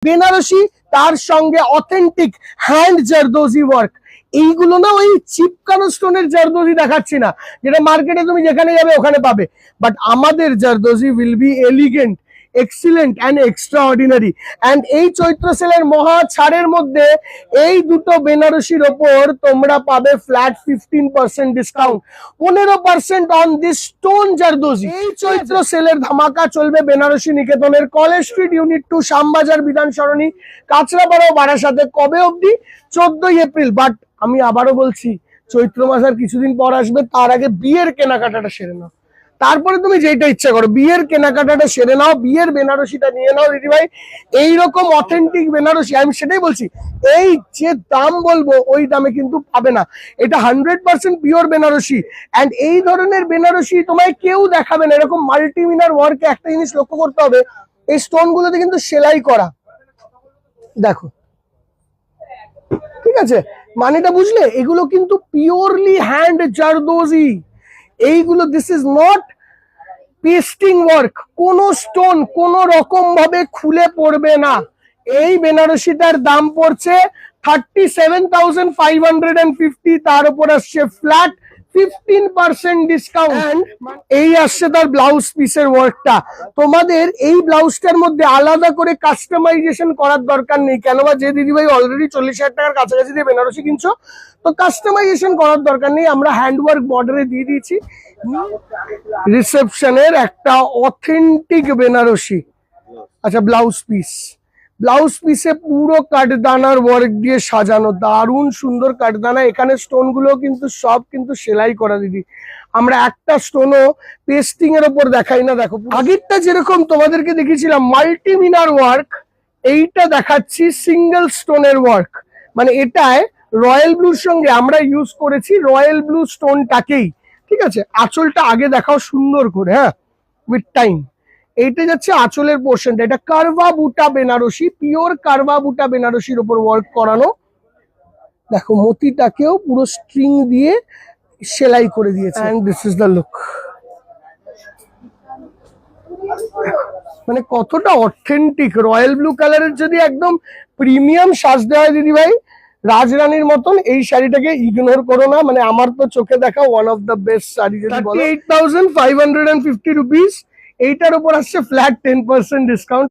বেনারসি, তার সঙ্গে authentic hand zardozi work. এইগুলো না ওই চিপকানো স্টোনের জারদোজি দেখাচ্ছি না, যেটা মার্কেটে তুমি যেখানে যাবে ওখানে পাবে, বাট আমাদের zardozi will be elegant, excellent and extra ordinary. And এই চৈত্র সেলের মহা ছাড়ের মধ্যে এই দুটো বেনারসির ওপর তোমরা পাবে flat 15% discount, 15% on this stone জারদোজি। এই চৈত্র সেলের ধামাকা চলবে বেনারসি নিকেতনের college street unit 2, Shyambazar Bidhan Sarani, Kanchrapara ও বারাসাতে। কবে অবধি? 14ই এপ্রিল। বাট আমি আবারও বলছি, চৈত্র মাস আর কিছুদিন পর আসবে, তার আগে বিয়ের কেনাকাটাটা সেরে নাও, তারপরে তুমি যেটা ইচ্ছা করো বিয়ের কেনাকাটাটা সেরে নাও, বিয়ের বেনারসিটা নিয়ে নাও দিদি ভাই। এইরকম অথেন্টিক বেনারসি, আমি সেটাই বলছি, এই যে দাম বলবো ওই দামে কিন্তু পাবে না। এটা 100% পিওর বেনারসি। অ্যান্ড এই ধরনের বেনারসি তোমায় কেউ দেখাবে না। এরকম মাল্টিমিনার ওয়ার্কে একটা জিনিস লক্ষ্য করতে হবে, এই স্টোন গুলোতে কিন্তু সেলাই করা, দেখো, ঠিক আছে, মানেটা বুঝলে? এগুলো কিন্তু পিওরলি হ্যান্ড জারদোজি এইগুলো। This is not pasting work, কোন স্টোন কোন রকম ভাবে খুলে পড়বে না। এই বেনারসিটার দাম পড়ছে 37,550, তার উপর আসছে ফ্ল্যাট 15% ডিসকাউন্ট। এই আসছে তার ব্লাউজ পিসের ওয়ার্কটা। তোমাদের এই ব্লাউজটার মধ্যে আলাদা করে কাস্টমাইজেশন করার দরকার নেই, কেননা যে দিদিভাই অলরেডি 40,000 টাকার কাছাকাছি দিয়ে বেনারসি কিনছো, তো কাস্টমাইজেশন করার দরকার নেই, আমরা হ্যান্ডওয়ার্ক বর্ডারে দিয়ে দিয়েছি। রিসেপশনের একটা অথেন্টিক বেনারসি, আচ্ছা ব্লাউজ পিস, ব্লাউজ পিসে পুরো কাঠদানার ওয়ার্ক দিয়ে সাজানো, দারুণ সুন্দর কাঠদানা। এখানে স্টোন গুলো কিন্তু সব কিন্তু সেলাই করা দিদি, আমরা একটা স্টোনও পেস্টিং এর ওপর দেখাই না। দেখো আগেরটা যেরকম তোমাদেরকে দেখিয়েছিলাম মাল্টিমিনার ওয়ার্ক, এইটা দেখাচ্ছি সিঙ্গেল স্টোনের ওয়ার্ক। মানে এটায় রয়্যাল ব্লুর সঙ্গে আমরা ইউজ করেছি রয়্যাল ব্লু স্টোনটাকেই, ঠিক আছে। আঁচলটা আগে দেখাও সুন্দর করে, হ্যাঁ, উইথ টাইম। এইটা যাচ্ছে আঁচলের পোর্শনটা, এটা কারভা বুটা বেনারসি, পিওর কারভা বুটা বেনারসির উপর ওয়ার্ক করানো। দেখো মতিটাকেও পুরো স্ট্রিং দিয়ে সেলাই করে দিয়েছে। And this is the look, মানে কতটা অথেন্টিক। রয়্যাল ব্লু কালারের যদি একদম প্রিমিয়াম সাজতে হয় দিদি ভাই রাজরানীর মতন, এই শাড়িটাকে ইগনোর করো না। মানে আমার তো চোখে দেখা one of the best sari যদি বলো। 38,550 রুপিস, এইটার উপর আসছে ফ্ল্যাট 10% ডিসকাউন্ট।